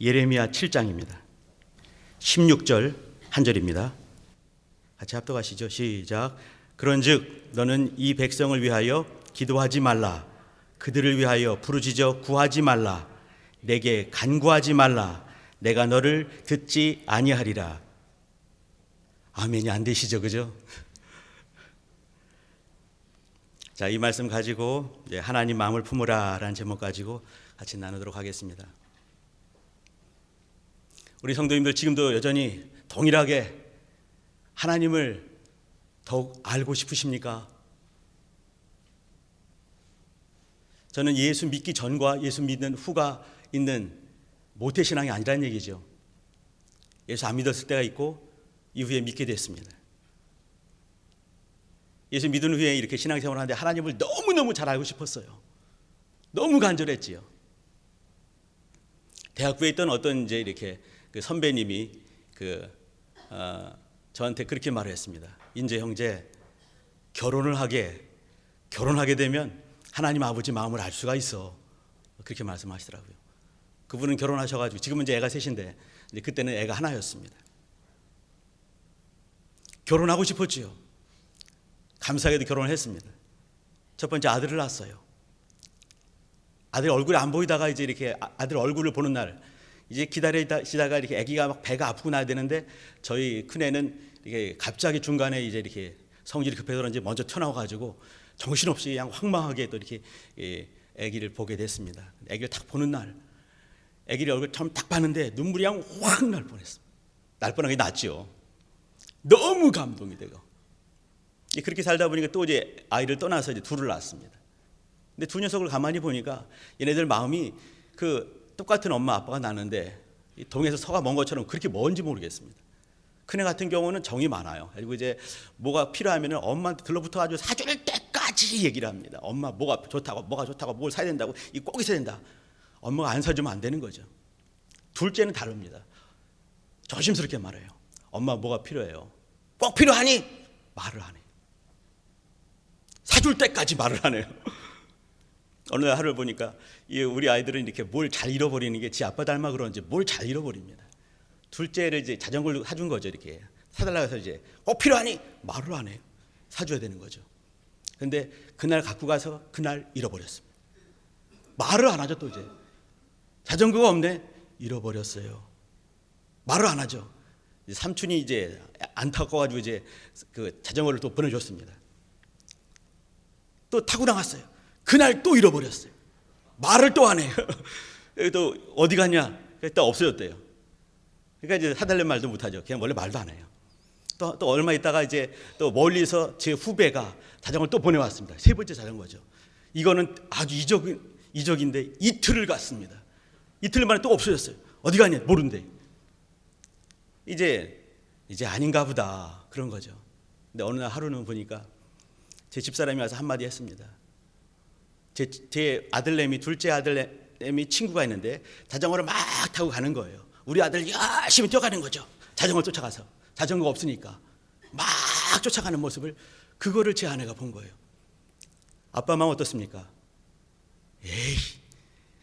예레미야 7장입니다. 16절 한 절입니다. 같이 합독하시죠. 시작. 그런즉 너는 이 백성을 위하여 기도하지 말라. 그들을 위하여 부르짖어 구하지 말라. 내게 간구하지 말라. 내가 너를 듣지 아니하리라. 아멘이 안 되시죠, 그죠? 자, 이 말씀 가지고 하나님 마음을 품으라라는 제목 가지고 같이 나누도록 하겠습니다. 우리 성도님들 지금도 여전히 동일하게 하나님을 더욱 알고 싶으십니까? 저는 예수 믿기 전과 예수 믿는 후가 있는 모태신앙이 아니라는 얘기죠. 예수 안 믿었을 때가 있고 이후에 믿게 됐습니다. 예수 믿은 후에 이렇게 신앙생활을 하는데 하나님을 너무너무 잘 알고 싶었어요. 너무 간절했지요. 대학부에 있던 어떤 이제 이렇게 그 선배님이 저한테 그렇게 말을 했습니다. 인재 형제, 결혼을 하게 되면 하나님 아버지 마음을 알 수가 있어. 그렇게 말씀하시더라고요. 그분은 결혼하셔가지고 지금은 이제 애가 셋인데 이제 그때는 애가 하나였습니다. 결혼하고 싶었지요. 감사하게도 결혼을 했습니다. 첫 번째 아들을 낳았어요. 아들 얼굴이 안 보이다가 이제 이렇게 아들 얼굴을 보는 날 이제 기다리다가 이렇게 아기가 막 배가 아프고 나야 되는데 저희 큰애는 이게 갑자기 중간에 이제 이렇게 성질이 급해서 그런지 먼저 튀어나와가지고 정신없이 그냥 황망하게 또 이렇게 아기를 보게 됐습니다. 아기를 딱 보는 날 아기를 얼굴 처음 딱 봤는데 눈물이 그냥 확 날 뻔했어요. 날 뻔한 게 낫죠. 너무 감동이 되고 그렇게 살다 보니까 또 이제 아이를 떠나서 이제 둘을 낳았습니다. 근데 두 녀석을 가만히 보니까 얘네들 마음이 똑같은 엄마 아빠가 낳는데 동에서 서가 먼 것처럼 그렇게 먼지 모르겠습니다. 큰애 같은 경우는 정이 많아요. 그리고 이제 뭐가 필요하면 엄마한테 들러붙어가지고 사줄 때까지 얘기를 합니다. 엄마 뭐가 좋다고 뭘 사야 된다고 꼭 있어야 된다. 엄마가 안 사주면 안 되는 거죠. 둘째는 다릅니다. 조심스럽게 말해요. 엄마 뭐가 필요해요. 꼭 필요하니 말을 안 해요. 사줄 때까지 말을 안 해요. 어느 날 하루를 보니까 우리 아이들은 이렇게 뭘 잘 잃어버리는 게 지 아빠 닮아 그런지 뭘 잘 잃어버립니다. 둘째를 이제 자전거를 사준 거죠. 이렇게 사달라고 해서 이제 꼭 필요하니 말을 안 해요. 사줘야 되는 거죠. 근데 그날 갖고 가서 그날 잃어버렸습니다. 말을 안 하죠. 또 이제 자전거가 없네. 잃어버렸어요. 말을 안 하죠. 삼촌이 이제 안 타고 가지고 이제 그 자전거를 또 보내줬습니다. 또 타고 나갔어요. 그날 또 잃어버렸어요. 말을 또 안 해요. 또 어디 갔냐? 또 없어졌대요. 그러니까 이제 사달라는 말도 못 하죠. 그냥 원래 말도 안 해요. 또 얼마 있다가 이제 또 멀리서 제 후배가 자전거를 또 보내왔습니다. 세 번째 자전거죠. 이거는 아주 이적인데 이틀을 갔습니다. 이틀 만에 또 없어졌어요. 어디 갔냐? 모른대. 이제 아닌가 보다 그런 거죠. 근데 어느 날 하루는 보니까 제 집사람이 와서 한마디 했습니다. 제 아들내미 둘째 아들내미 친구가 있는데 자전거를 막 타고 가는 거예요. 우리 아들 열심히 뛰어가는 거죠. 자전거 쫓아가서 자전거가 없으니까 막 쫓아가는 모습을 그거를 제 아내가 본 거예요. 아빠 마음 어떻습니까? 에이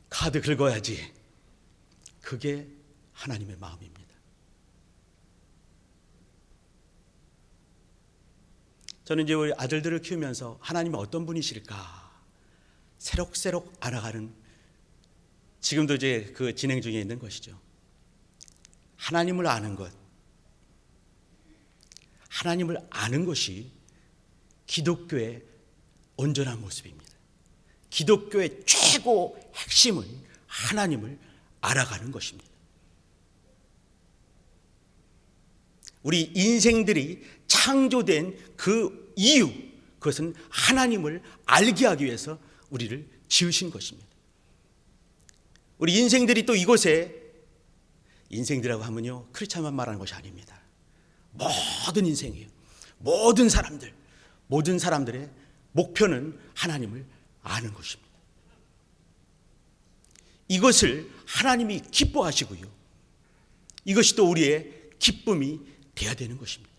카드 긁어야지. 그게 하나님의 마음입니다. 저는 이제 우리 아들들을 키우면서 하나님이 어떤 분이실까 새록새록 알아가는 지금도 이제 그 진행 중에 있는 것이죠. 하나님을 아는 것, 하나님을 아는 것이 기독교의 온전한 모습입니다. 기독교의 최고 핵심은 하나님을 알아가는 것입니다. 우리 인생들이 창조된 그 이유, 그것은 하나님을 알게 하기 위해서 우리를 지으신 것입니다. 우리 인생들이 또 이곳에 인생들이라고 하면요 크리스찬만 말하는 것이 아닙니다. 모든 인생이에요. 모든 사람들의 목표는 하나님을 아는 것입니다. 이것을 하나님이 기뻐하시고요. 이것이 또 우리의 기쁨이 돼야 되는 것입니다.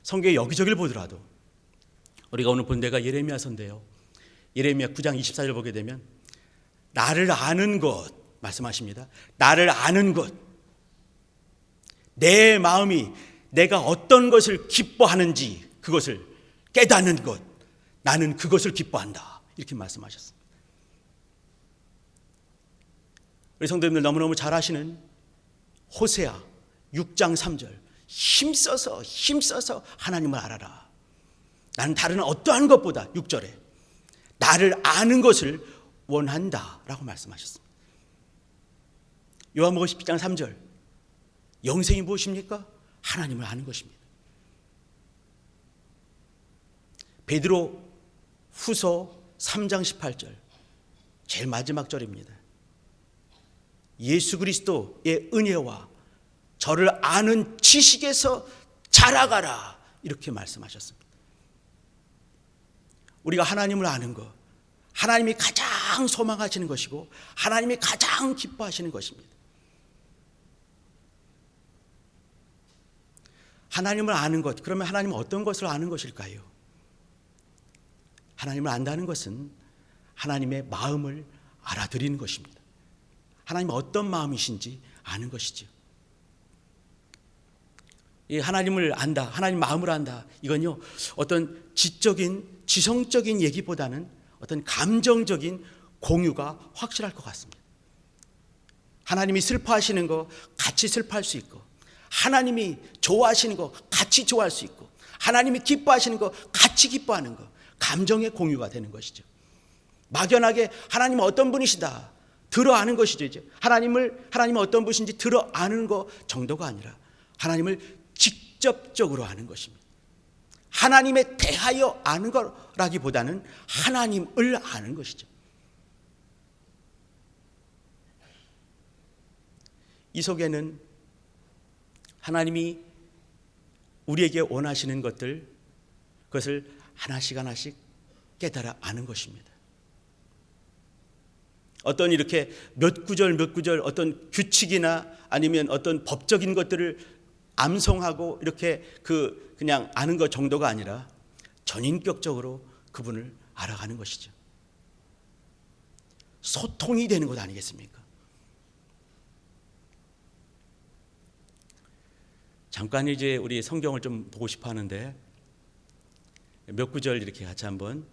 성경의 여기저기를 보더라도 우리가 오늘 본 데가 예레미야서인데요. 예레미야 9장 24절 보게 되면 나를 아는 것 말씀하십니다. 나를 아는 것. 내 마음이 내가 어떤 것을 기뻐하는지 그것을 깨닫는 것. 나는 그것을 기뻐한다. 이렇게 말씀하셨습니다. 우리 성도님들 너무너무 잘 아시는 호세아 6장 3절. 힘써서 하나님을 알아라. 나는 다른 어떠한 것보다 6절에 나를 아는 것을 원한다 라고 말씀하셨습니다. 요한복음 10장 3절. 영생이 무엇입니까? 하나님을 아는 것입니다. 베드로 후서 3장 18절. 제일 마지막 절입니다. 예수 그리스도의 은혜와 저를 아는 지식에서 자라가라 이렇게 말씀하셨습니다. 우리가 하나님을 아는 것, 하나님이 가장 소망하시는 것이고 하나님이 가장 기뻐하시는 것입니다. 하나님을 아는 것, 그러면 하나님은 어떤 것을 아는 것일까요? 하나님을 안다는 것은 하나님의 마음을 알아들이는 것입니다. 하나님은 어떤 마음이신지 아는 것이죠. 이 하나님을 안다, 하나님 마음을 안다. 이건요, 어떤 지적인, 지성적인 얘기보다는 어떤 감정적인 공유가 확실할 것 같습니다. 하나님이 슬퍼하시는 거 같이 슬퍼할 수 있고, 하나님이 좋아하시는 거 같이 좋아할 수 있고, 하나님이 기뻐하시는 거 같이 기뻐하는 거, 감정의 공유가 되는 것이죠. 막연하게 하나님은 어떤 분이시다 들어 아는 것이죠. 이제 하나님은 어떤 분이신지 들어 아는 거 정도가 아니라 하나님을 직접적으로 아는 것입니다. 하나님에 대하여 아는 거라기보다는 하나님을 아는 것이죠. 이 속에는 하나님이 우리에게 원하시는 것들, 그것을 하나씩 깨달아 아는 것입니다. 어떤 이렇게 몇 구절 어떤 규칙이나 아니면 어떤 법적인 것들을 암송하고 이렇게 그냥 아는 것 정도가 아니라 전인격적으로 그분을 알아가는 것이죠. 소통이 되는 것 아니겠습니까? 잠깐 이제 우리 성경을 좀 보고 싶어 하는데 몇 구절 이렇게 같이 한번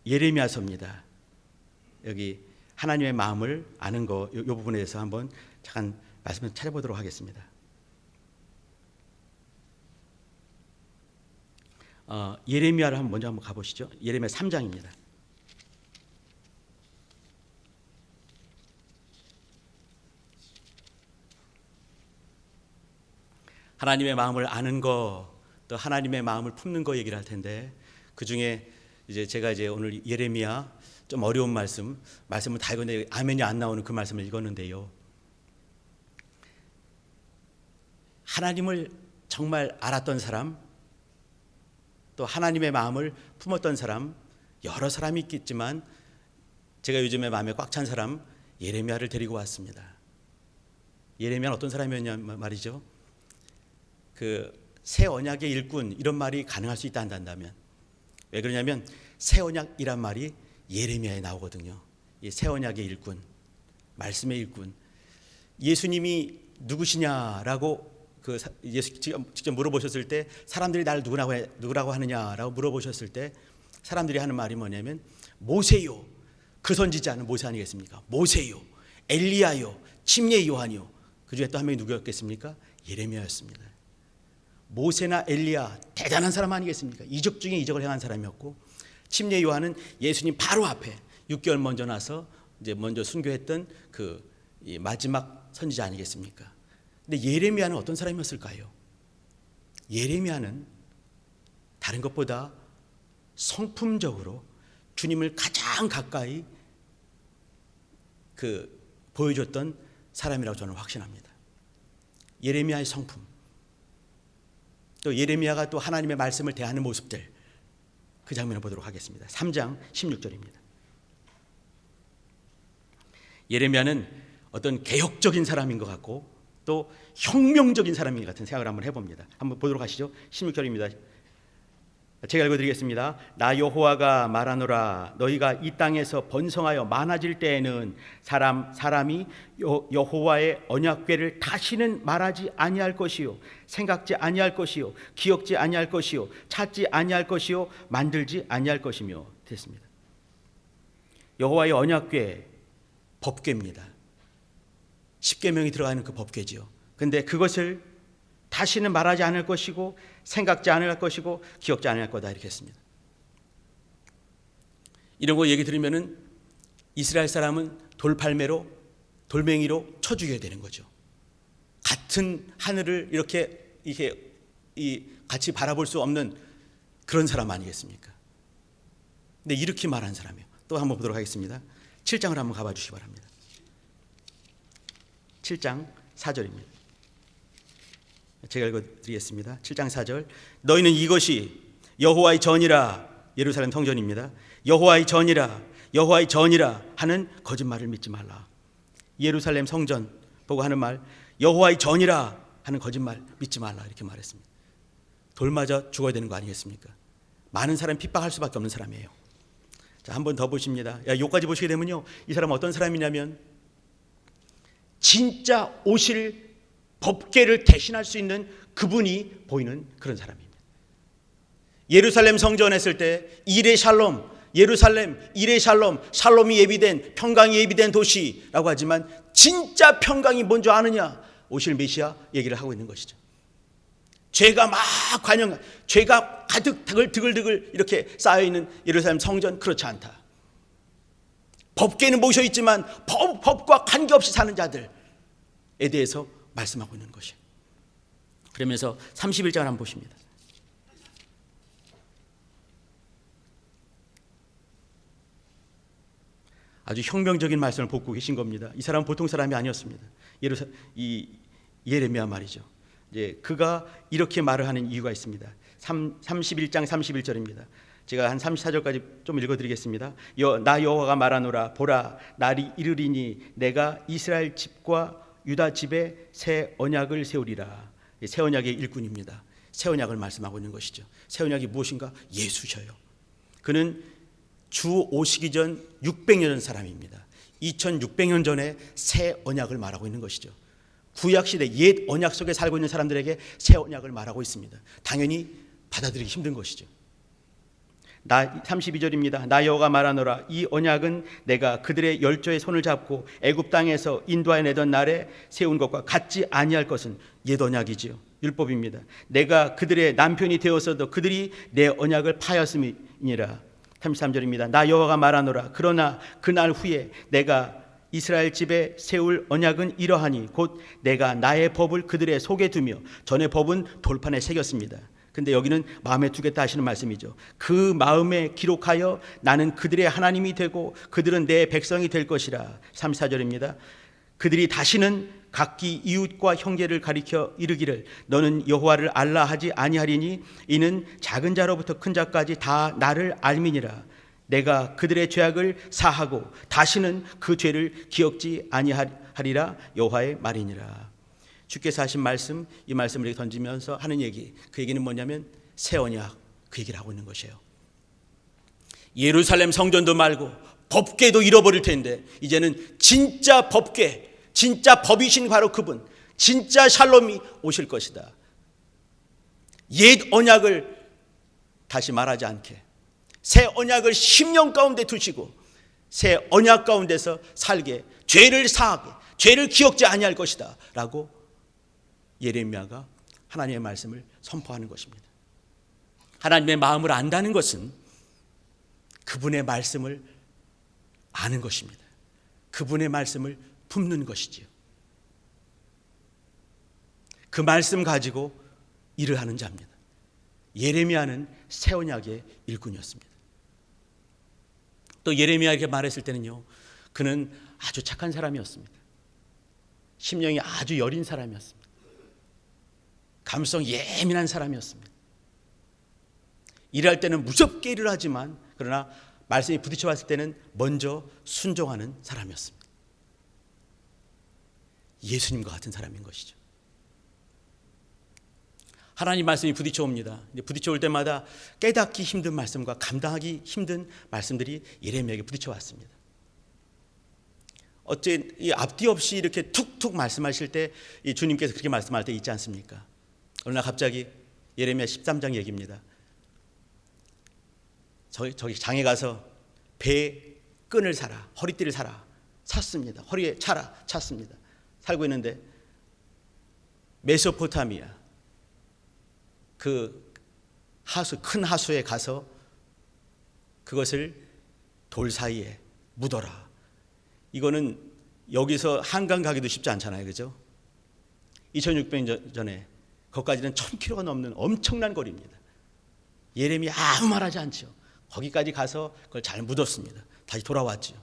예레미야서입니다. 여기 하나님의 마음을 아는 거 이 부분에 대해서 한번 잠깐 말씀을 찾아보도록 하겠습니다. 예레미야를 먼저 한번 가보시죠. 예레미야 3장입니다. 하나님의 마음을 아는 거, 또 하나님의 마음을 품는 거 얘기를 할 텐데 그 중에 제가 오늘 예레미야 좀 어려운 말씀을 다 읽었는데 아멘이 안 나오는 그 말씀을 읽었는데요. 하나님을 정말 알았던 사람, 또 하나님의 마음을 품었던 사람 여러 사람이 있겠지만 제가 요즘에 마음에 꽉 찬 사람 예레미야를 데리고 왔습니다. 예레미야는 어떤 사람이었냐 말이죠. 새 언약의 일꾼 이런 말이 가능할 수 있다 한다면 왜 그러냐면 새 언약이란 말이 예레미야에 나오거든요. 이 새 언약의 일꾼, 말씀의 일꾼. 예수님이 누구시냐라고 예수 직접 물어보셨을 때 사람들이 나를 누구라고 하느냐라고 물어보셨을 때 사람들이 하는 말이 뭐냐면 모세요. 그 선지자는 모세 아니겠습니까? 모세요. 엘리야요. 침례 요한이요. 그 중에 또 한 명이 누구였겠습니까? 예레미야였습니다. 모세나 엘리야 대단한 사람 아니겠습니까? 이적 중에 이적을 행한 사람이었고 침례 요한은 예수님 바로 앞에 6개월 먼저 나서 이제 먼저 순교했던 이 마지막 선지자 아니겠습니까? 근데 예레미야는 어떤 사람이었을까요? 예레미야는 다른 것보다 성품적으로 주님을 가장 가까이 보여줬던 사람이라고 저는 확신합니다. 예레미야의 성품, 또 예레미야가 또 하나님의 말씀을 대하는 모습들, 그 장면을 보도록 하겠습니다. 3장 16절입니다. 예레미야는 어떤 개혁적인 사람인 것 같고 또 혁명적인 사람인 것 같은 생각을 한번 해봅니다. 한번 보도록 하시죠. 16절입니다. 제가 읽어드리겠습니다. 나 여호와가 말하노라. 너희가 이 땅에서 번성하여 많아질 때에는 사람이 여호와의 언약궤를 다시는 말하지 아니할 것이요, 생각지 아니할 것이요, 기억지 아니할 것이요, 찾지 아니할 것이요, 만들지 아니할 것이며 됐습니다. 여호와의 언약궤, 법궤입니다. 십계명이 들어가는 그 법궤지요. 근데 그것을 다시는 말하지 않을 것이고, 생각지 않을 것이고, 기억지 않을 거다, 이렇게 했습니다. 이런 거 얘기 들으면은 이스라엘 사람은 돌팔매로, 돌멩이로 쳐 죽여야 되는 거죠. 같은 하늘을 이렇게 같이 바라볼 수 없는 그런 사람 아니겠습니까? 근데 이렇게 말한 사람이에요. 또 한번 보도록 하겠습니다. 7장을 한번 가봐 주시기 바랍니다. 7장 4절입니다. 제가 읽어드리겠습니다. 7장 4절. 너희는 이것이 여호와의 전이라, 예루살렘 성전입니다. 여호와의 전이라, 여호와의 전이라 하는 거짓말을 믿지 말라. 예루살렘 성전 보고 하는 말, 여호와의 전이라 하는 거짓말 믿지 말라, 이렇게 말했습니다. 돌 맞아 죽어야 되는 거 아니겠습니까? 많은 사람이 핍박할 수밖에 없는 사람이에요. 자, 한 번 더 보십니다. 요까지 보시게 되면요, 이 사람은 어떤 사람이냐면 진짜 오실 법궤를 대신할 수 있는 그분이 보이는 그런 사람입니다. 예루살렘 성전 했을 때 이레 샬롬, 예루살렘 이레 샬롬, 샬롬이 예비된, 평강이 예비된 도시라고 하지만 진짜 평강이 뭔지 아느냐? 오실 메시아 얘기를 하고 있는 것이죠. 죄가 막 죄가 가득 드글드글 이렇게 쌓여있는 예루살렘 성전, 그렇지 않다. 법궤는 모셔 있지만 법과 관계없이 사는 자들에 대해서 말씀하고 있는 것이에요. 그러면서 31장을 한번 보십니다. 아주 혁명적인 말씀을 보고 계신 겁니다. 이 사람은 보통 사람이 아니었습니다. 예레미야 말이죠. 이제 그가 이렇게 말을 하는 이유가 있습니다. 31장 31절입니다. 제가 한 34절까지 좀 읽어드리겠습니다. 나 여호와가 말하노라. 보라, 날이 이르리니 내가 이스라엘 집과 유다 집에 새 언약을 세우리라. 새 언약의 일꾼입니다. 새 언약을 말씀하고 있는 것이죠. 새 언약이 무엇인가? 예수셔요. 그는 주 오시기 전 600년 전 사람입니다. 2600년 전에 새 언약을 말하고 있는 것이죠. 구약시대 옛 언약 속에 살고 있는 사람들에게 새 언약을 말하고 있습니다. 당연히 받아들이기 힘든 것이죠. 32절입니다. 나 여호와가 말하노라. 이 언약은 내가 그들의 열조의 손을 잡고 애굽 땅에서 인도하여 내던 날에 세운 것과 같지 아니할 것은 옛 언약이지요. 율법입니다. 내가 그들의 남편이 되었어도 그들이 내 언약을 파였음이니라. 33절입니다. 나 여호와가 말하노라. 그러나 그날 후에 내가 이스라엘 집에 세울 언약은 이러하니 곧 내가 나의 법을 그들의 속에 두며 전의 법은 돌판에 새겼습니다. 근데 여기는 마음에 두겠다 하시는 말씀이죠. 그 마음에 기록하여 나는 그들의 하나님이 되고 그들은 내 백성이 될 것이라. 34절입니다. 그들이 다시는 각기 이웃과 형제를 가리켜 이르기를 너는 여호와를 알라 하지 아니하리니 이는 작은 자로부터 큰 자까지 다 나를 알미니라. 내가 그들의 죄악을 사하고 다시는 그 죄를 기억지 아니하리라. 여호와의 말이니라. 주께서 하신 말씀, 이 말씀을 던지면서 하는 얘기, 그 얘기는 뭐냐면 새 언약, 그 얘기를 하고 있는 것이에요. 예루살렘 성전도 말고 법궤도 잃어버릴 텐데 이제는 진짜 법궤, 진짜 법이신 바로 그분, 진짜 샬롬이 오실 것이다. 옛 언약을 다시 말하지 않게 새 언약을 심령 가운데 두시고 새 언약 가운데서 살게, 죄를 사하게, 죄를 기억지 아니할 것이다 라고 예레미야가 하나님의 말씀을 선포하는 것입니다. 하나님의 마음을 안다는 것은 그분의 말씀을 아는 것입니다. 그분의 말씀을 품는 것이지요. 그 말씀 가지고 일을 하는 자입니다. 예레미야는 새 언약의 일꾼이었습니다. 또 예레미야에게 말했을 때는요, 그는 아주 착한 사람이었습니다. 심령이 아주 여린 사람이었습니다. 감성 예민한 사람이었습니다. 일할 때는 무섭게 일을 하지만 그러나 말씀이 부딪혀 봤을 때는 먼저 순종하는 사람이었습니다. 예수님과 같은 사람인 것이죠. 하나님 말씀이 부딪혀 옵니다. 부딪혀 올 때마다 깨닫기 힘든 말씀과 감당하기 힘든 말씀들이 예레미야에게 부딪혀 왔습니다. 어째 이 앞뒤 없이 이렇게 툭툭 말씀하실 때 이 주님께서 그렇게 말씀할 때 있지 않습니까? 어느 날 갑자기 예레미야 13장 얘기입니다. 저기 장에 가서 배에 끈을 사라, 허리띠를 사라. 찼습니다. 허리에 찼습니다. 살고 있는데 메소포타미아 그 큰 하수에 가서 그것을 돌 사이에 묻어라. 이거는 여기서 한강 가기도 쉽지 않잖아요, 그죠? 2600년 전에 거기까지는 1000km가 넘는 엄청난 거리입니다. 예레미야 아무 말하지 않죠. 거기까지 가서 그걸 잘 묻었습니다. 다시 돌아왔죠.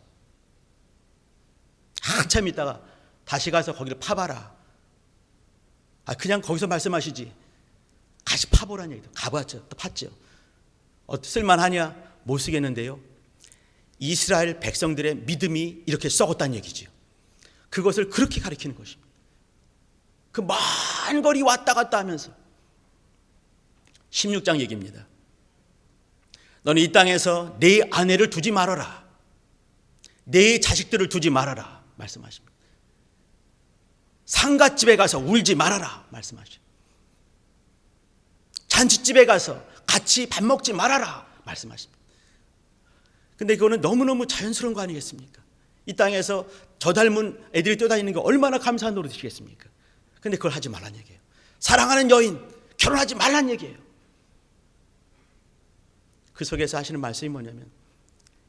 한참 있다가 다시 가서 거기를 파봐라. 그냥 거기서 말씀하시지. 다시 파보라는 얘기도 가봤죠. 또 팠죠. 쓸만하냐? 못 쓰겠는데요. 이스라엘 백성들의 믿음이 이렇게 썩었다는 얘기죠. 그것을 그렇게 가리키는 것입니다. 그 먼 거리 왔다 갔다 하면서 16장 얘기입니다. 너는 이 땅에서 네 아내를 두지 말아라. 네 자식들을 두지 말아라. 말씀하십니다. 상갓집에 가서 울지 말아라. 말씀하십니다. 잔치집에 가서 같이 밥 먹지 말아라. 말씀하십니다. 근데 그거는 너무너무 자연스러운 거 아니겠습니까? 이 땅에서 저 닮은 애들이 뛰어다니는 게 얼마나 감사한 노릇이겠습니까? 근데 그걸 하지 말란 얘기예요. 사랑하는 여인 결혼하지 말란 얘기예요. 그 속에서 하시는 말씀이 뭐냐면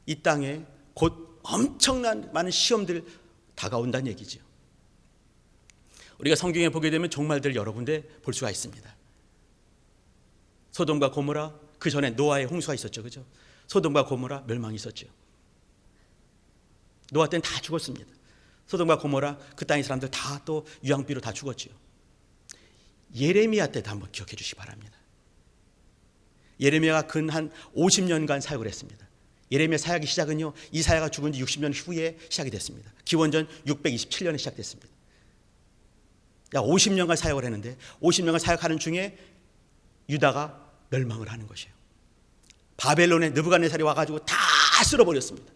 이 땅에 곧 엄청난 많은 시험들 다가온다는 얘기죠. 우리가 성경에 보게 되면 종말들 여러 군데 볼 수가 있습니다. 소돔과 고모라, 그 전에 노아의 홍수가 있었죠, 그죠? 소돔과 고모라 멸망이 있었죠. 노아 때는 다 죽었습니다. 소돔과 고모라 그 땅의 사람들 다 또 유황비로 다 죽었죠. 예레미야 때도 한번 기억해 주시기 바랍니다. 예레미야가 근 한 50년간 사역을 했습니다. 예레미야 사역의 시작은요, 이사야가 죽은 지 60년 후에 시작이 됐습니다. 기원전 627년에 시작됐습니다. 50년간 사역을 했는데 50년간 사역하는 중에 유다가 멸망을 하는 것이에요. 바벨론의 느부갓네살이 와가지고 다 쓸어버렸습니다.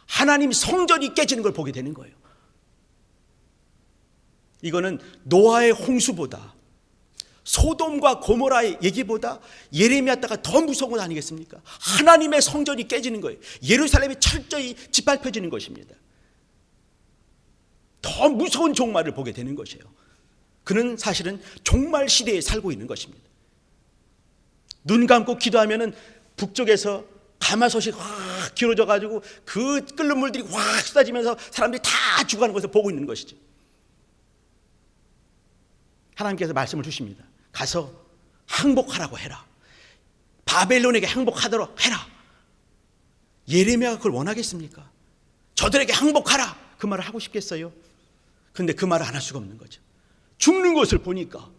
하나님 성전이 깨지는 걸 보게 되는 거예요. 이거는 노아의 홍수보다 소돔과 고모라의 얘기보다 예레미야 때가 더 무서운 건 아니겠습니까? 하나님의 성전이 깨지는 거예요. 예루살렘이 철저히 짓밟혀지는 것입니다. 더 무서운 종말을 보게 되는 것이에요. 그는 사실은 종말 시대에 살고 있는 것입니다. 눈 감고 기도하면은 북쪽에서 가마솥이 확 길어져 가지고 그 끓는 물들이 확 쏟아지면서 사람들이 다 죽어가는 것을 보고 있는 것이죠. 하나님께서 말씀을 주십니다. 가서 항복하라고 해라. 바벨론에게 항복하도록 해라. 예레미야가 그걸 원하겠습니까? 저들에게 항복하라. 그 말을 하고 싶겠어요? 그런데 그 말을 안 할 수가 없는 거죠. 죽는 것을 보니까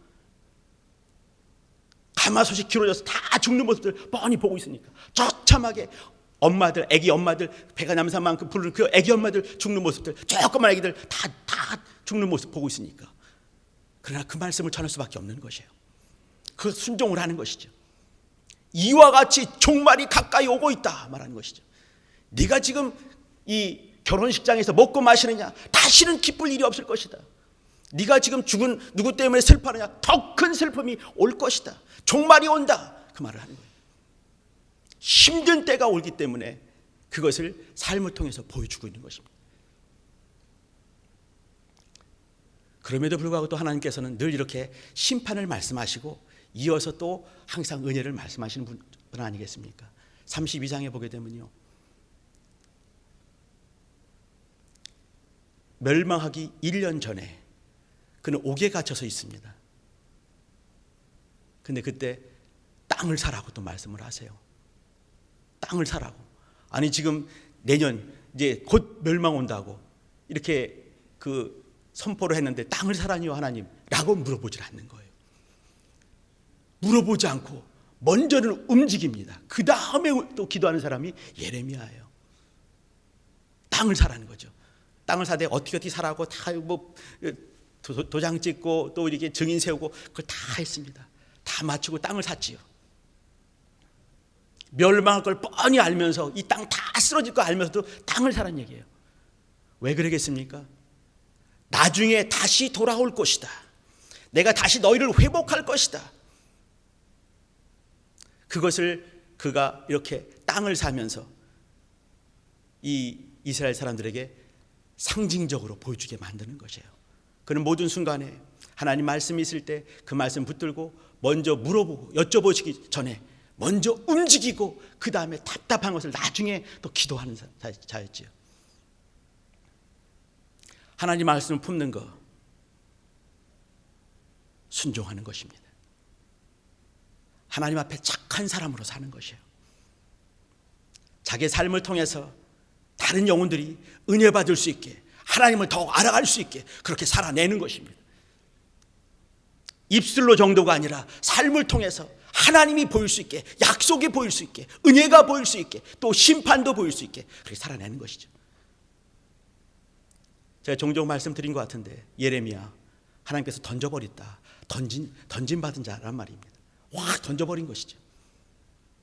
가마솥이 길어져서 다 죽는 모습들 뻔히 보고 있으니까 처참하게 엄마들, 애기 엄마들 배가 남산만큼 부르는 그 애기 엄마들 죽는 모습들, 조그만 애기들 다 죽는 모습 보고 있으니까. 그러나 그 말씀을 전할 수밖에 없는 것이에요. 그 순종을 하는 것이죠. 이와 같이 종말이 가까이 오고 있다 말하는 것이죠. 네가 지금 이 결혼식장에서 먹고 마시느냐, 다시는 기쁠 일이 없을 것이다. 네가 지금 죽은 누구 때문에 슬퍼하느냐, 더 큰 슬픔이 올 것이다. 종말이 온다. 그 말을 하는 거예요. 힘든 때가 오기 때문에 그것을 삶을 통해서 보여주고 있는 것입니다. 그럼에도 불구하고 또 하나님께서는 늘 이렇게 심판을 말씀하시고 이어서 또 항상 은혜를 말씀하시는 분 아니겠습니까? 32장에 보게 되면요, 멸망하기 1년 전에 그는 옥에 갇혀서 있습니다. 근데 그때 땅을 사라고 또 말씀을 하세요. 땅을 사라고. 아니 지금 내년 이제 곧 멸망 온다고 이렇게 그 선포를 했는데 땅을 사라니요 하나님? 라고 물어보질 않는 거예요. 물어보지 않고 먼저는 움직입니다. 그 다음에 또 기도하는 사람이 예레미야예요. 땅을 사라는 거죠. 땅을 사되 어떻게 사라고 다 뭐 도장 찍고 또 이렇게 증인 세우고 그걸 다 했습니다. 다 다 마치고 땅을 샀지요. 멸망할 걸 뻔히 알면서 이 땅 다 쓰러질 거 알면서도 땅을 사란 얘기예요. 왜 그러겠습니까? 나중에 다시 돌아올 것이다. 내가 다시 너희를 회복할 것이다. 그것을 그가 이렇게 땅을 사면서 이 이스라엘 사람들에게 상징적으로 보여주게 만드는 것이에요. 그는 모든 순간에 하나님 말씀이 있을 때 그 말씀 붙들고 먼저 물어보고 여쭤보시기 전에 먼저 움직이고 그 다음에 답답한 것을 나중에 또 기도하는 자였지요. 하나님 말씀을 품는 것, 순종하는 것입니다. 하나님 앞에 착한 사람으로 사는 것이에요. 자기의 삶을 통해서 다른 영혼들이 은혜 받을 수 있게, 하나님을 더욱 알아갈 수 있게 그렇게 살아내는 것입니다. 입술로 정도가 아니라 삶을 통해서 하나님이 보일 수 있게, 약속이 보일 수 있게, 은혜가 보일 수 있게, 또 심판도 보일 수 있게 그렇게 살아내는 것이죠. 제가 종종 말씀드린 것 같은데 예레미야 하나님께서 던져버렸다. 던짐받은 자란 말입니다. 확 던져버린 것이죠.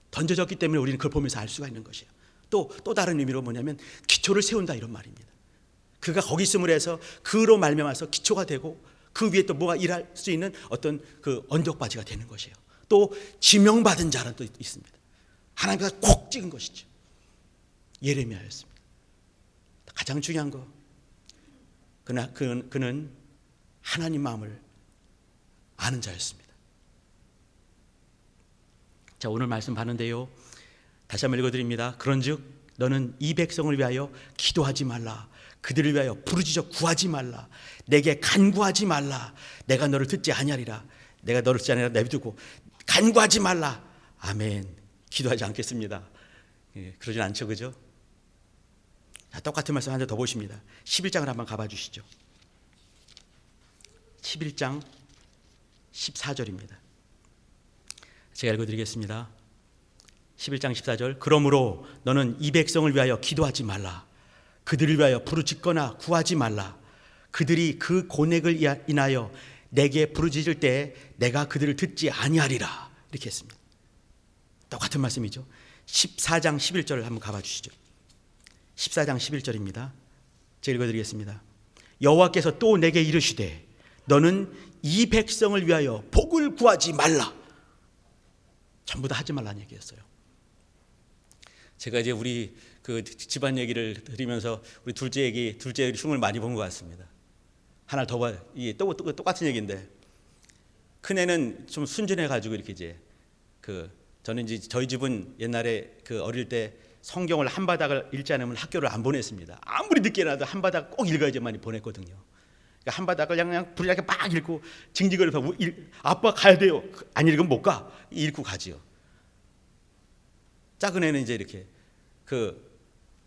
던져졌기 때문에 우리는 그걸 보면서 알 수가 있는 것이에요. 또 다른 의미로 뭐냐면 기초를 세운다 이런 말입니다. 그가 거기 있음을 해서 그로 말미암아서 기초가 되고 그 위에 또 뭐가 일할 수 있는 어떤 그 언덕바지가 되는 것이에요. 또 지명받은 자는 또 있습니다. 하나님께서 꼭 찍은 것이죠. 예레미야였습니다. 가장 중요한 거, 그는 하나님 마음을 아는 자였습니다. 자, 오늘 말씀 봤는데요, 다시 한번 읽어드립니다. 그런즉 너는 이 백성을 위하여 기도하지 말라. 그들을 위하여 부르짖어 구하지 말라. 내게 간구하지 말라. 내가 너를 듣지 아니하리라. 내가 너를 듣지 아니하리라 내비두고 간구하지 말라. 아멘. 기도하지 않겠습니다. 그러진 않죠, 그죠? 자, 똑같은 말씀 한 번 더 보십니다. 11장을 한번 가봐 주시죠. 11장 14절입니다. 제가 읽어드리겠습니다. 11장 14절. 그러므로 너는 이 백성을 위하여 기도하지 말라. 그들을 위하여 부르짖거나 구하지 말라. 그들이 그 고뇌를 인하여 내게 부르짖을 때 내가 그들을 듣지 아니하리라. 이렇게 했습니다. 똑같은 말씀이죠. 14장 11절을 한번 가봐 주시죠. 14장 11절입니다. 제가 읽어드리겠습니다. 여호와께서 또 내게 이르시되 너는 이 백성을 위하여 복을 구하지 말라. 전부 다 하지 말라는 얘기였어요. 제가 이제 우리 그 집안 얘기를 드리면서 우리 둘째 흉을 많이 본 것 같습니다. 하나 더 봐요. 이게 똑같은 얘기인데, 큰애는 좀 순진해가지고 이렇게 이제 저는 이제 저희 집은 옛날에 어릴 때 성경을 한 바닥을 읽지 않으면 학교를 안 보냈습니다. 아무리 늦게 나도 한 바닥 꼭 읽어야지만 보냈거든요. 그러니까 한 바닥을 그냥 부리하게 막 읽고 징징거려 아빠 가야 돼요. 안 읽으면 못 가. 읽고 가지요. 작은 애는 이제 이렇게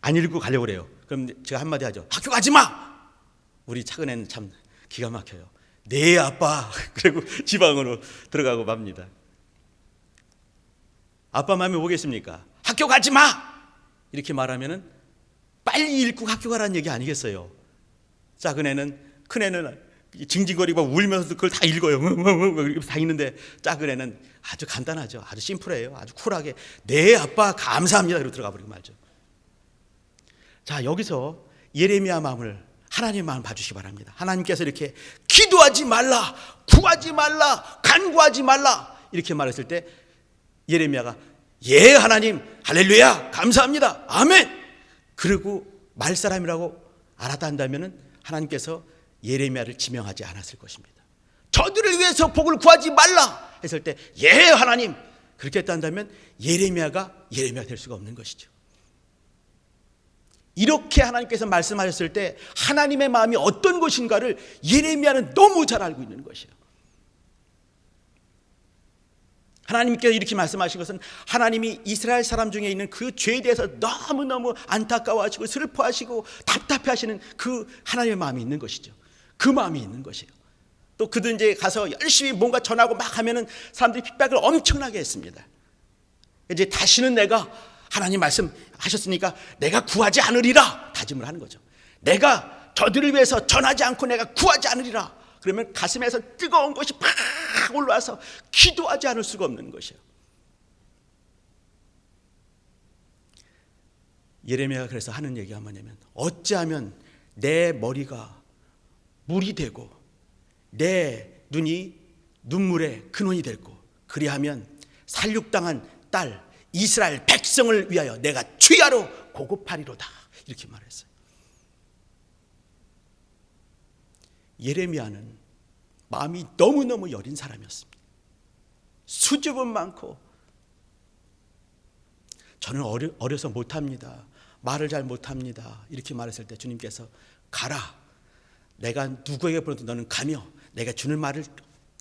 안 읽고 가려고 그래요. 그럼 제가 한마디 하죠. 학교 가지 마. 우리 작은 애는 참 기가 막혀요. 네 아빠. 그리고 지방으로 들어가고 맙니다. 아빠 마음이 오겠습니까? 학교 가지 마. 이렇게 말하면은 빨리 읽고 학교 가라는 얘기 아니겠어요? 작은 애는, 큰 애는 징징거리고 울면서도 그걸 다 읽어요. 다 읽는데 작은 애는 아주 간단하죠. 아주 심플해요. 아주 쿨하게 네 아빠 감사합니다. 그러고 들어가 버리고 말죠. 자, 여기서 예레미야 마음을, 하나님의 마음을 봐주시기 바랍니다. 하나님께서 이렇게 기도하지 말라, 구하지 말라, 간구하지 말라 이렇게 말했을 때 예레미야가 예 하나님 할렐루야 감사합니다 아멘. 그리고 말사람이라고 알았다 한다면 하나님께서 예레미야를 지명하지 않았을 것입니다. 저들을 위해서 복을 구하지 말라 했을 때 예 하나님 그렇게 했다 한다면 예레미야가 될 수가 없는 것이죠. 이렇게 하나님께서 말씀하셨을 때 하나님의 마음이 어떤 것인가를 예레미야는 너무 잘 알고 있는 것이에요. 하나님께서 이렇게 말씀하신 것은 하나님이 이스라엘 사람 중에 있는 그 죄에 대해서 너무너무 안타까워하시고 슬퍼하시고 답답해하시는 그 하나님의 마음이 있는 것이죠. 그 마음이 있는 것이에요. 또 그들 이제 가서 열심히 뭔가 전하고 막 하면은 사람들이 핍박을 엄청나게 했습니다. 이제 다시는 내가 하나님 말씀하셨으니까 내가 구하지 않으리라 다짐을 하는 거죠. 내가 저들을 위해서 전하지 않고 내가 구하지 않으리라 그러면 가슴에서 뜨거운 것이 팍 올라와서 기도하지 않을 수가 없는 것이에요. 예레미야가 그래서 하는 얘기가 뭐냐면, 어찌하면 내 머리가 물이 되고 내 눈이 눈물의 근원이 되고, 그리하면 살육당한 딸 이스라엘 백성을 위하여 내가 주야로 고급하리로다, 이렇게 말했어요. 예레미야는 마음이 너무너무 여린 사람이었습니다. 수줍음 많고, 저는 어려서 못합니다, 말을 잘 못합니다, 이렇게 말했을 때 주님께서 가라, 내가 누구에게 보내도 너는 가며 내가 주는 말을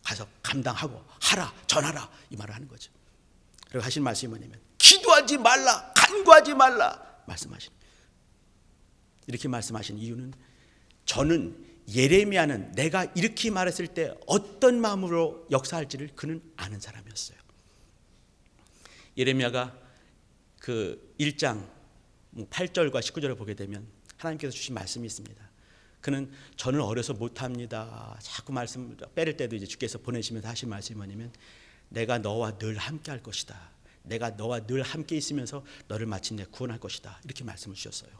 가서 감당하고 하라, 전하라, 이 말을 하는 거죠. 그리고 하신 말씀이 뭐냐면, 기도하지 말라, 간구하지 말라 말씀하신, 이렇게 말씀하신 이유는, 저는 예레미야는 내가 이렇게 말했을 때 어떤 마음으로 역사할지를 그는 아는 사람이었어요. 예레미야가 그 1장 8절과 19절을 보게 되면 하나님께서 주신 말씀이 있습니다. 그는 저는 어려서 못합니다, 자꾸 말씀을 빼를 때도 이제 주께서 보내시면서 하신 말씀이 뭐냐면, 내가 너와 늘 함께 할 것이다, 내가 너와 늘 함께 있으면서 너를 마침내 구원할 것이다, 이렇게 말씀을 주셨어요.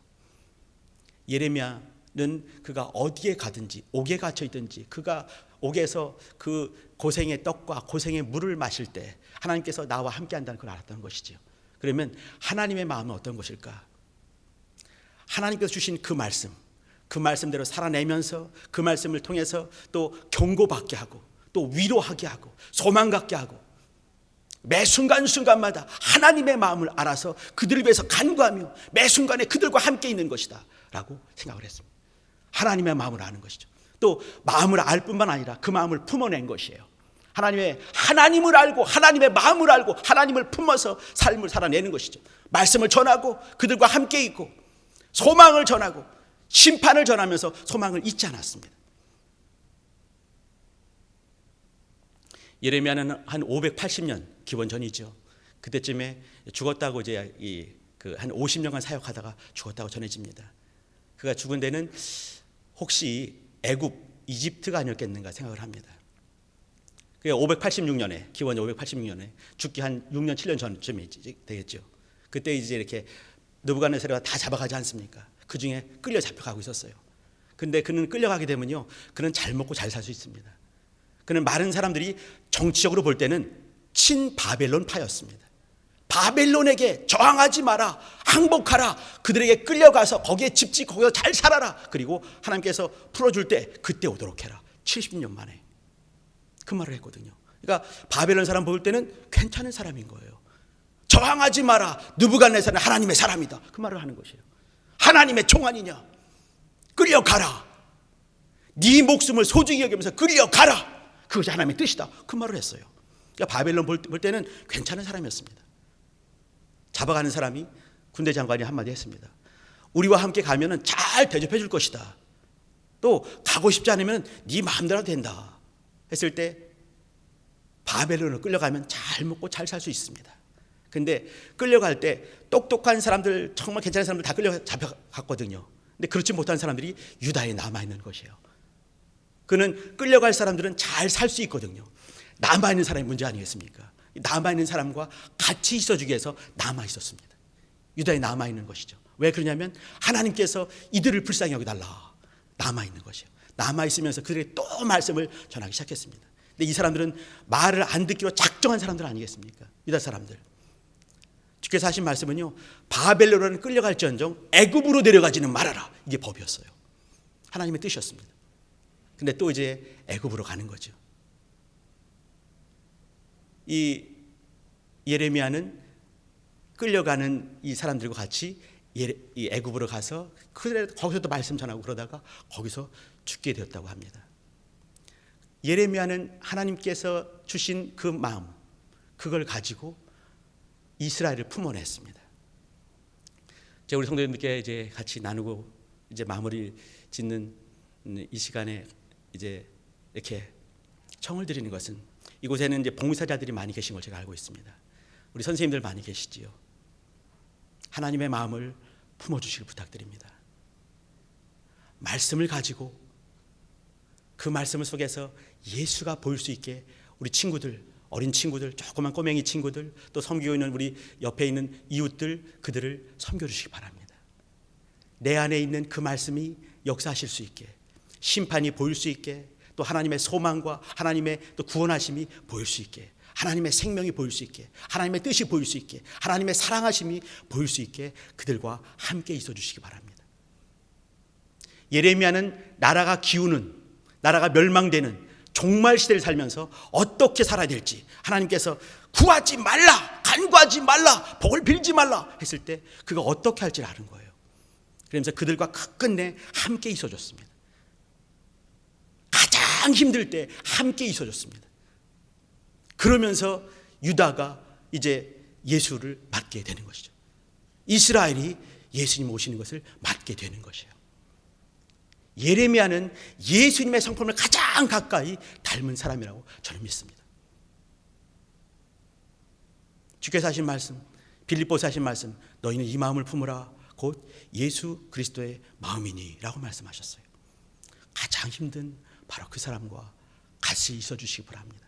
예레미야는 그가 어디에 가든지, 옥에 갇혀 있든지, 그가 옥에서 그 고생의 떡과 고생의 물을 마실 때 하나님께서 나와 함께 한다는 걸 알았다는 것이죠. 그러면 하나님의 마음은 어떤 것일까? 하나님께서 주신 그 말씀대로 살아내면서 그 말씀을 통해서 또 경고받게 하고, 또 위로하게 하고, 소망 갖게 하고, 매 순간순간마다 하나님의 마음을 알아서 그들을 위해서 간구하며 매 순간에 그들과 함께 있는 것이다 라고 생각을 했습니다. 하나님의 마음을 아는 것이죠. 또 마음을 알 뿐만 아니라 그 마음을 품어낸 것이에요. 하나님을 알고 하나님의 마음을 알고 하나님을 품어서 삶을 살아내는 것이죠. 말씀을 전하고 그들과 함께 있고, 소망을 전하고 심판을 전하면서 소망을 잊지 않았습니다. 예레미야는 한 580년 기원 전이죠. 그때쯤에 죽었다고 이제 한 50년간 사역하다가 죽었다고 전해집니다. 그가 죽은 데는 혹시 애굽, 이집트가 아니었겠는가 생각을 합니다. 그게 586년에, 기원 586년에 죽기 한 6년 7년 전쯤이 되겠죠. 그때 이제 이렇게 느부갓네살이 다 잡아가지 않습니까? 그 중에 끌려 잡혀가고 있었어요. 근데 그는 끌려가게 되면요, 그는 잘 먹고 잘 살 수 있습니다. 그는 많은 사람들이 정치적으로 볼 때는 친바벨론파였습니다. 바벨론에게 저항하지 마라, 항복하라, 그들에게 끌려가서 거기에 집 짓고 거기서 잘 살아라, 그리고 하나님께서 풀어줄 때 그때 오도록 해라. 70년 만에 그 말을 했거든요. 그러니까 바벨론 사람 볼 때는 괜찮은 사람인 거예요. 저항하지 마라, 느부갓네살은 하나님의 사람이다, 그 말을 하는 것이에요. 하나님의 종아니냐, 끌려가라, 네 목숨을 소중히 여기면서 끌려가라, 그것이 하나님의 뜻이다, 그 말을 했어요. 그러니까 바벨론 볼 때는 괜찮은 사람이었습니다. 잡아가는 사람이 군대 장관이 한마디 했습니다. 우리와 함께 가면은 잘 대접해 줄 것이다, 또 가고 싶지 않으면 네 마음대로 된다 했을 때 바벨론을 끌려가면 잘 먹고 잘 살 수 있습니다. 근데 끌려갈 때 똑똑한 사람들, 정말 괜찮은 사람들 다 끌려 잡혀갔거든요. 근데 그렇지 못한 사람들이 유다에 남아있는 것이에요. 그는 끌려갈 사람들은 잘 살 수 있거든요. 남아있는 사람이 문제 아니겠습니까? 남아있는 사람과 같이 있어주기 위해서 남아있었습니다. 유다에 남아있는 것이죠. 왜 그러냐면 하나님께서 이들을 불쌍히 여겨달라, 남아있는 것이에요. 남아있으면서 그들에게 또 말씀을 전하기 시작했습니다. 근데 이 사람들은 말을 안 듣기로 작정한 사람들 아니겠습니까? 유다 사람들. 주께서 하신 말씀은요, 바벨론은 끌려갈지언정 애굽으로 내려가지는 말아라, 이게 법이었어요. 하나님의 뜻이었습니다. 근데 또 이제 애굽으로 가는 거죠. 이 예레미야는 끌려가는 이 사람들과 같이 이 애굽으로 가서 거기서 또 말씀 전하고 그러다가 거기서 죽게 되었다고 합니다. 예레미야는 하나님께서 주신 그 마음, 그걸 가지고 이스라엘을 품어냈습니다. 제가 우리 성도님들께 이제 같이 나누고 이제 마무리 짓는 이 시간에 이제 이렇게 청을 드리는 것은, 이곳에는 이제 봉사자들이 많이 계신 걸 제가 알고 있습니다. 우리 선생님들 많이 계시지요. 하나님의 마음을 품어주시길 부탁드립니다. 말씀을 가지고 그 말씀 속에서 예수가 보일 수 있게 우리 친구들, 어린 친구들, 조그만 꼬맹이 친구들, 또 섬기고 있는 우리 옆에 있는 이웃들, 그들을 섬겨주시기 바랍니다. 내 안에 있는 그 말씀이 역사하실 수 있게, 심판이 보일 수 있게, 또 하나님의 소망과 하나님의 또 구원하심이 보일 수 있게, 하나님의 생명이 보일 수 있게, 하나님의 뜻이 보일 수 있게, 하나님의 사랑하심이 보일 수 있게 그들과 함께 있어 주시기 바랍니다. 예레미야는 나라가 기우는, 나라가 멸망되는 종말 시대를 살면서 어떻게 살아야 될지 하나님께서 구하지 말라, 간구하지 말라, 복을 빌지 말라 했을 때 그가 어떻게 할지를 아는 거예요. 그러면서 그들과 끝끝내 함께 있어 줬습니다. 가장 힘들 때 함께 있어 줬습니다. 그러면서 유다가 이제 예수를 맞게 되는 것이죠. 이스라엘이 예수님 오시는 것을 맞게 되는 것이에요. 예레미야는 예수님의 성품을 가장 가까이 닮은 사람이라고 저는 믿습니다. 주께서 하신 말씀, 빌립보서 하신 말씀, 너희는 이 마음을 품으라 곧 예수 그리스도의 마음이니 라고 말씀하셨어요. 가장 힘든 바로 그 사람과 같이 있어 주시기 바랍니다.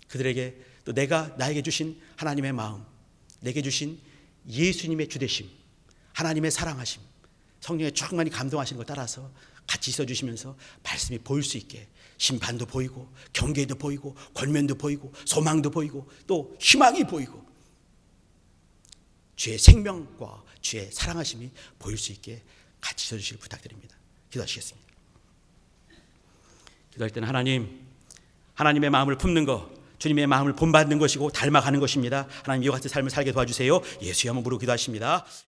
그들에게 또 나에게 주신 하나님의 마음, 내게 주신 예수님의 주되심, 하나님의 사랑하심, 성령의 충만히 감동하시는 것 따라서 같이 있어 주시면서 말씀이 보일 수 있게 심판도 보이고 경계도 보이고 권면도 보이고 소망도 보이고 또 희망이 보이고 주의 생명과 주의 사랑하심이 보일 수 있게 같이 있어 주시길 부탁드립니다. 기도하시겠습니다. 기도할 때는 하나님의 마음을 품는 것, 주님의 마음을 본받는 것이고 닮아가는 것입니다. 하나님 이와 같은 삶을 살게 도와주세요. 예수의 이름으로 기도하십니다.